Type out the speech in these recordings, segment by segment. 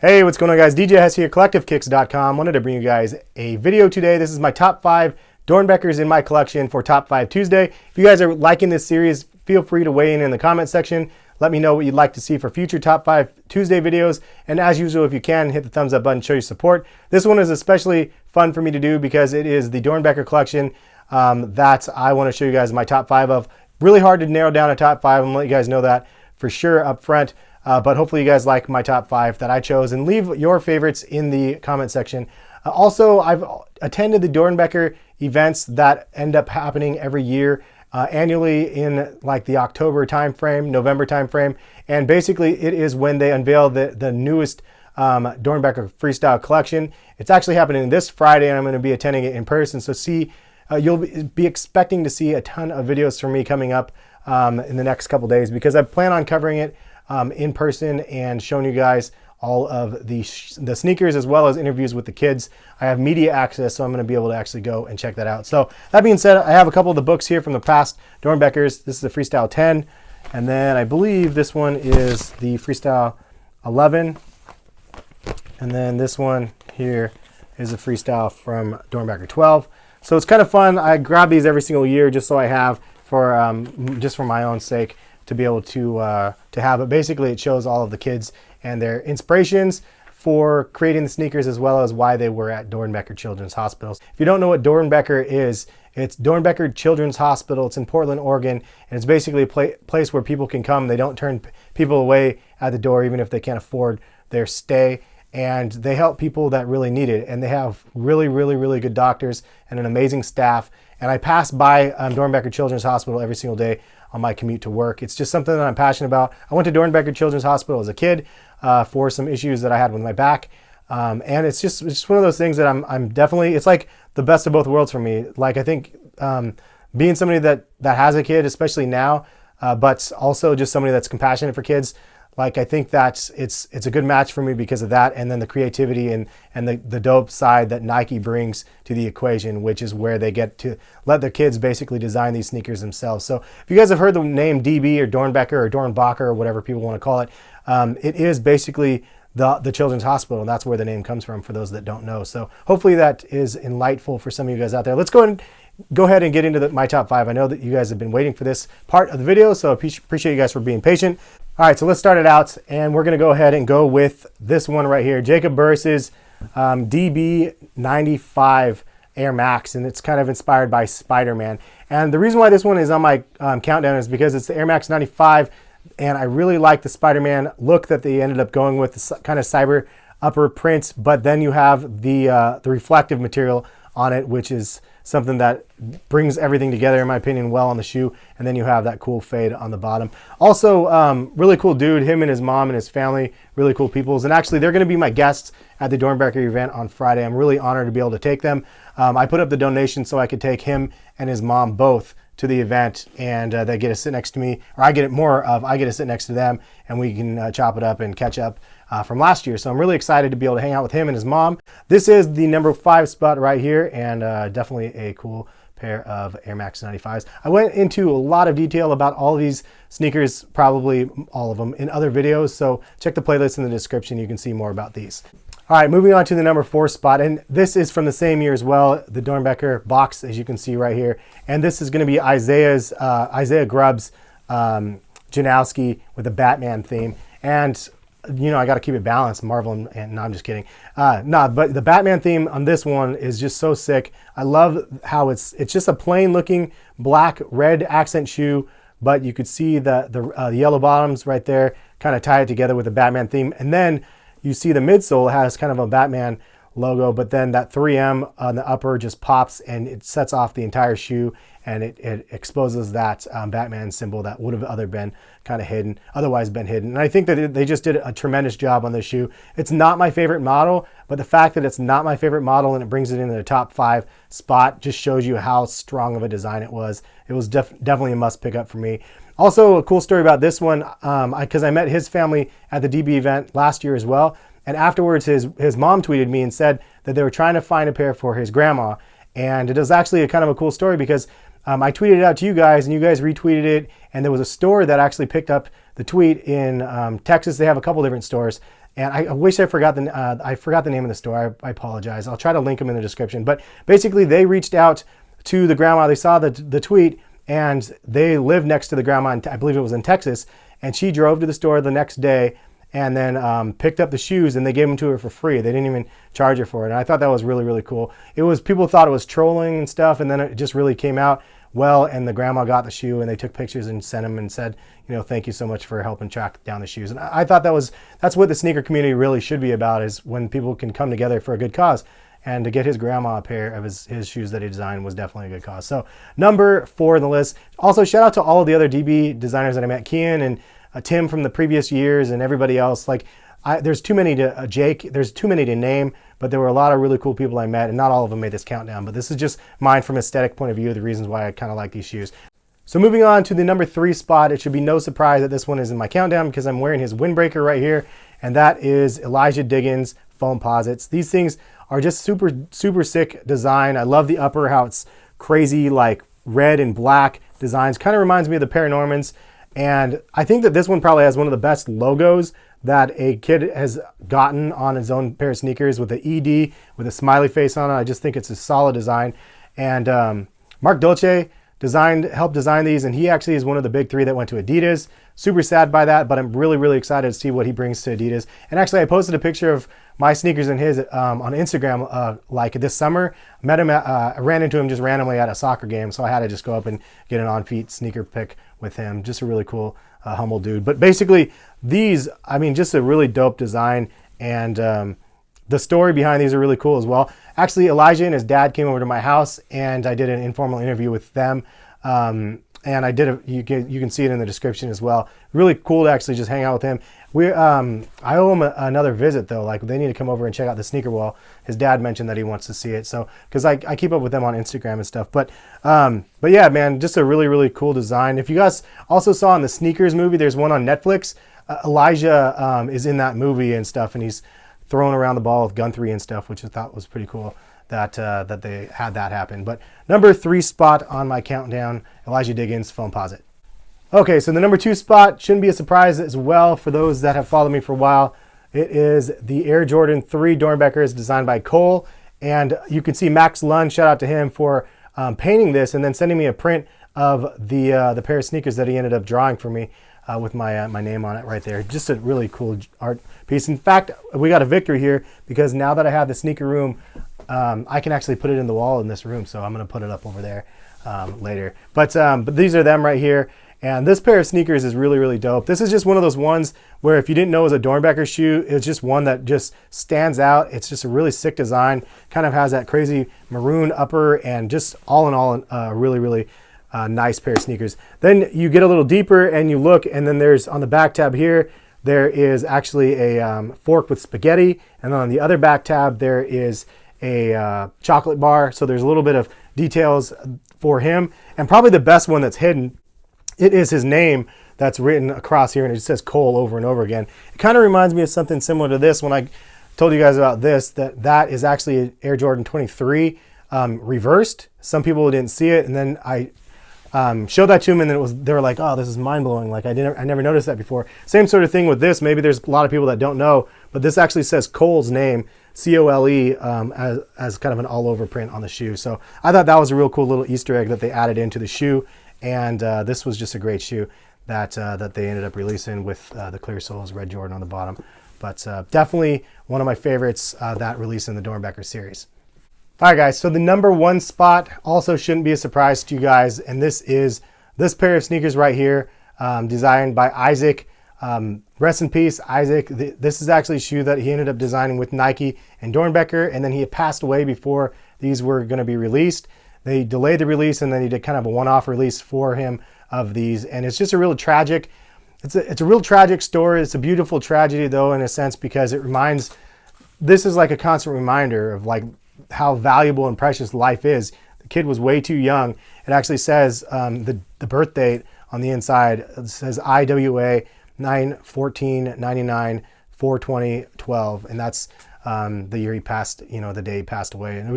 Hey, what's going on, guys? DJ Hess here, CollectiveKicks.com. Wanted to bring you guys a video today. This is my top 5 Doernbechers in my collection for Top 5 Tuesday. If you guys are liking this series, feel free to weigh in the comment section. Let me know what you'd like to see for future Top 5 Tuesday videos. And as usual, if you can, hit the thumbs up button, show your support. This one is especially fun for me to do because it is the Doernbecher collection that I want to show you guys my top 5 of. Really hard to narrow down a top 5. I'm going to let you guys know that for sure up front. But hopefully you guys like my top 5 that I chose, and leave your favorites in the comment section. Also, I've attended the Doernbecher events that end up happening every year, annually in like the October timeframe, November timeframe. And basically it is when they unveil the newest Doernbecher freestyle collection. It's actually happening this Friday, and I'm going to be attending it in person. So you'll be expecting to see a ton of videos from me coming up in the next couple days, because I plan on covering it in person and showing you guys all of the sneakers, as well as interviews with the kids. I have media access, so I'm going to be able to actually go and check that out. So that being said, I have a couple of the books here from the past Doernbechers. This is the Freestyle 10, and then I believe this one is the Freestyle 11, and then this one here is a Freestyle from Doernbecher 12. So it's kind of fun. I grab these every single year just so I have for just for my own sake, to be able to have it. Basically, it shows all of the kids and their inspirations for creating the sneakers, as well as why they were at Doernbecher Children's Hospitals. If you don't know what Doernbecher is, it's Doernbecher Children's Hospital. It's in Portland, Oregon, and it's basically a place where people can come. They don't turn people away at the door, even if they can't afford their stay. And they help people that really need it. And they have really, really, really good doctors and an amazing staff. And I pass by Doernbecher Children's Hospital every single day on my commute to work. It's just something that I'm passionate about. I went to Doernbecher Children's Hospital as a kid for some issues that I had with my back. And it's just one of those things that I'm definitely, it's like the best of both worlds for me. Like, I think being somebody that has a kid, especially now, but also just somebody that's compassionate for kids, like, I think that it's a good match for me because of that, and then the creativity and the dope side that Nike brings to the equation, which is where they get to let their kids basically design these sneakers themselves. So if you guys have heard the name DB or Doernbecher or Doernbecher or whatever people want to call it, it is basically the Children's Hospital, and that's where the name comes from, for those that don't know. So hopefully that is enlightful for some of you guys out there. Let's go ahead and get into my top 5. I know that you guys have been waiting for this part of the video, so I appreciate you guys for being patient. All right, so let's start it out, and we're going to go ahead and go with this one right here, Jacob Burris's DB95 Air Max, and it's kind of inspired by Spider-Man. And the reason why this one is on my countdown is because it's the Air Max 95, and I really like the Spider-Man look that they ended up going with, the kind of cyber upper print, but then you have the reflective material on it, which is something that brings everything together, in my opinion, well on the shoe. And then you have that cool fade on the bottom. Also, really cool dude, him and his mom and his family, really cool peoples. And actually, they're going to be my guests at the Doernbecher event on Friday. I'm really honored to be able to take them. I put up the donation so I could take him and his mom both to the event, and they get to sit next to me, or I get to sit next to them, and we can chop it up and catch up from last year. So I'm really excited to be able to hang out with him and his mom. This is the number 5 spot right here, and definitely a cool pair of Air Max 95s. I went into a lot of detail about all of these sneakers, probably all of them, in other videos, so check the playlist in the description. You can see more about these. All right, moving on to the number 4 spot, and this is from the same year as well, the Doernbecher box, as you can see right here. And this is going to be Isaiah Grubb's Janowski with a Batman theme. And you know, I got to keep it balanced, Marvel and no, I'm just kidding. But the Batman theme on this one is just so sick. I love how it's just a plain looking black red accent shoe, but you could see the yellow bottoms right there kind of tie it together with the Batman theme. And then you see the midsole has kind of a Batman logo, but then that 3M on the upper just pops and it sets off the entire shoe, and it exposes that Batman symbol that would have otherwise been hidden. And I think that they just did a tremendous job on this shoe. It's not my favorite model, but the fact that it's not my favorite model and it brings it into the top 5 spot just shows you how strong of a design it was. It was definitely a must pick up for me. Also, a cool story about this one, because I met his family at the DB event last year as well. And afterwards, his mom tweeted me and said that they were trying to find a pair for his grandma. And it was actually a kind of a cool story because I tweeted it out to you guys, and you guys retweeted it. And there was a store that actually picked up the tweet in Texas. They have a couple different stores. And I wish I forgot the name of the store. I apologize. I'll try to link them in the description. But basically, they reached out to the grandma. They saw the tweet, and they lived next to the grandma. I believe it was in Texas. And she drove to the store the next day and then picked up the shoes, and they gave them to her for free. They didn't even charge her for it. And I thought that was really, really cool. People thought it was trolling and stuff, and then it just really came out well, and the grandma got the shoe, and they took pictures and sent them and said, thank you so much for helping track down the shoes. And I thought that's what the sneaker community really should be about, is when people can come together for a good cause. And to get his grandma a pair of his shoes that he designed was definitely a good cause. So number 4 on the list. Also, shout out to all of the other DB designers that I met, Kian and Tim from the previous years, and everybody else. There's too many to Jake. There's too many to name, but there were a lot of really cool people I met, and not all of them made this countdown. But this is just mine from an aesthetic point of view, the reasons why I kind of like these shoes. So moving on to the number 3 spot, it should be no surprise that this one is in my countdown because I'm wearing his windbreaker right here, and that is Elijah Diggins foam posits. These things are just super, super sick design. I love the upper, how it's crazy, like red and black designs. Kind of reminds me of the Paranormans. And I think that this one probably has one of the best logos that a kid has gotten on his own pair of sneakers, with the ED, with a smiley face on it. I just think it's a solid design. And Mark Dolce helped design these, and he actually is one of the big 3 that went to Adidas. Super sad by that, but I'm really, really excited to see what he brings to Adidas. And actually, I posted a picture of my sneakers and his on Instagram like this summer. Met him I ran into him just randomly at a soccer game, so I had to just go up and get an on-feet sneaker pic with him. Just a really cool, humble dude. But basically, these, just a really dope design, and the story behind these are really cool as well. Actually, Elijah and his dad came over to my house, and I did an informal interview with them. And I did you can see it in the description as well. Really cool to actually just hang out with him. I owe him another visit though. Like, they need to come over and check out the sneaker wall. His dad mentioned that he wants to see it. So, because I keep up with them on Instagram and stuff. But yeah, man, just a really, really cool design. If you guys also saw in the Sneakers movie, there's one on Netflix. Elijah is in that movie and stuff, and he's throwing around the ball with Gun 3 and stuff, which I thought was pretty cool that they had that happen. But number 3 spot on my countdown, Elijah Diggins foam posit. Okay, so the number 2 spot shouldn't be a surprise as well for those that have followed me for a while. It is the Air Jordan 3 Doernbecher, designed by Cole. And you can see Max Lund, shout out to him for painting this and then sending me a print of the pair of sneakers that he ended up drawing for me with my name on it right there. Just a really cool art piece. In fact, we got a victory here because now that I have the sneaker room, I can actually put it in the wall in this room. So I'm going to put it up over there later. But these are them right here. And this pair of sneakers is really, really dope. This is just one of those ones where if you didn't know it was a Doernbecher shoe, it's just one that just stands out. It's just a really sick design. Kind of has that crazy maroon upper, and just all in all, a really, really nice pair of sneakers. Then you get a little deeper and you look, and then there's on the back tab here, there is actually a fork with spaghetti. And then on the other back tab, there is a chocolate bar. So there's a little bit of details for him. And probably the best one that's hidden, it is his name that's written across here, and it just says Cole over and over again. It kind of reminds me of something similar to this when I told you guys about this, that is actually an Air Jordan 23 reversed. Some people didn't see it, and then I showed that to them, and then they were like, oh, this is mind-blowing. Like, I never noticed that before. Same sort of thing with this. Maybe there's a lot of people that don't know, but this actually says Cole's name, C-O-L-E, as kind of an all-over print on the shoe. So I thought that was a real cool little Easter egg that they added into the shoe. And this was just a great shoe that they ended up releasing with the clear soles, red Jordan on the bottom. But definitely one of my favorites that released in the Doernbecher series. All right, guys, so the number 1 spot also shouldn't be a surprise to you guys. And this is this pair of sneakers right here, designed by Isaac. Rest in peace, Isaac. This is actually a shoe that he ended up designing with Nike and Doernbecher. And then he had passed away before these were going to be released. They delayed the release, and then he did kind of a one-off release for him of these. And it's just a real tragic, it's a real tragic story. It's a beautiful tragedy though, in a sense, because this is like a constant reminder of like how valuable and precious life is. The kid was way too young. It actually says the birth date on the inside. It says IWA 9/14/99 4/20/12, and that's the year he passed, the day he passed away. And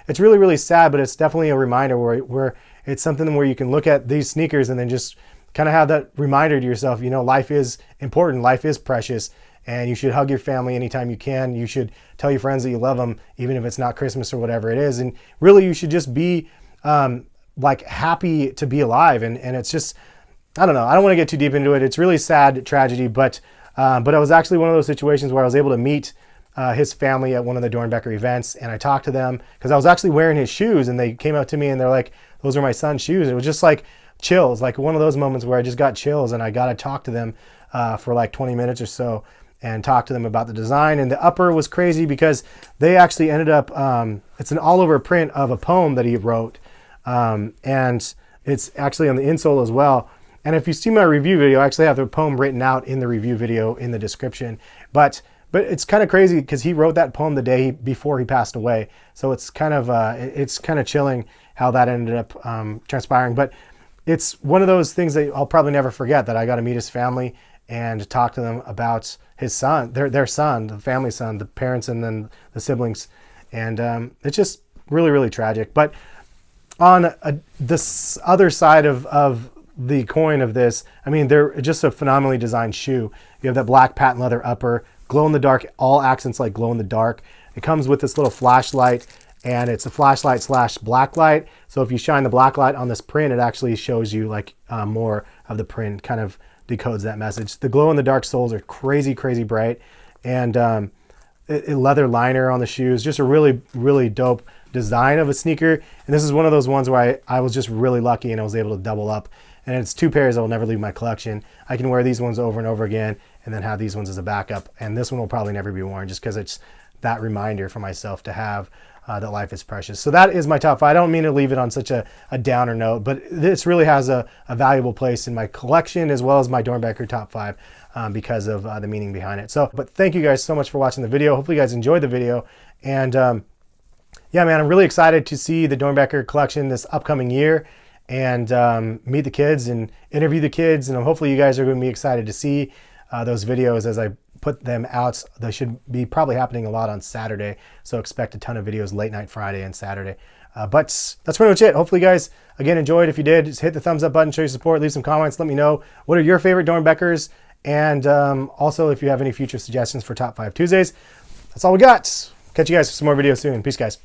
it's really, really sad, but it's definitely a reminder where it's something where you can look at these sneakers and then just kind of have that reminder to yourself, life is important, life is precious, and you should hug your family anytime you can. You should tell your friends that you love them, even if it's not Christmas or whatever it is. And really, you should just be like happy to be alive. And it's just, I don't know. I don't want to get too deep into it. It's really sad tragedy, but it was actually one of those situations where I was able to meet his family at one of the Doernbecher events, and I talked to them because I was actually wearing his shoes, and they came up to me and they're like, "Those are my son's shoes." It was just like chills, like one of those moments where I just got chills, and I got to talk to them for like 20 minutes or so and talk to them about the design. And the upper was crazy because they actually ended up, it's an all over print of a poem that he wrote, and it's actually on the insole as well. And if you see my review video, I actually have the poem written out in the review video in the description. But it's kind of crazy because he wrote that poem the day before he passed away. So it's kind of chilling how that ended up transpiring. But it's one of those things that I'll probably never forget, that I got to meet his family and talk to them about his son, their son, the family son, the parents, and then the siblings. And it's just really, really tragic. But on this other side of the coin of this, I mean, they're just a phenomenally designed shoe. You have that black patent leather upper, glow in the dark, all accents like glow in the dark. It comes with this little flashlight, and it's a flashlight slash black light. So if you shine the black light on this print, it actually shows you like more of the print, kind of decodes that message. The glow in the dark soles are crazy, crazy bright, and a leather liner on the shoes. Just a really, really dope design of a sneaker. And this is one of those ones where I was just really lucky and I was able to double up. And it's two pairs that will never leave my collection. I can wear these ones over and over again and then have these ones as a backup. And this one will probably never be worn, just because it's that reminder for myself to have that life is precious. So that is my top 5. I don't mean to leave it on such a downer note, but this really has a valuable place in my collection, as well as my Doernbecher top 5 because of the meaning behind it. So, but thank you guys so much for watching the video. Hopefully you guys enjoyed the video. And yeah, man, I'm really excited to see the Doernbecher collection this upcoming year, and meet the kids and interview the kids. And hopefully you guys are going to be excited to see those videos as I put them out. They should be probably happening a lot on Saturday, so expect a ton of videos late night Friday and Saturday. But that's pretty much it. Hopefully you guys, again, enjoyed. If you did, just hit the thumbs up button, show your support, leave some comments, let me know what are your favorite Doernbechers, and also if you have any future suggestions for Top 5 Tuesdays. That's all we got. Catch you guys for some more videos soon. Peace, guys.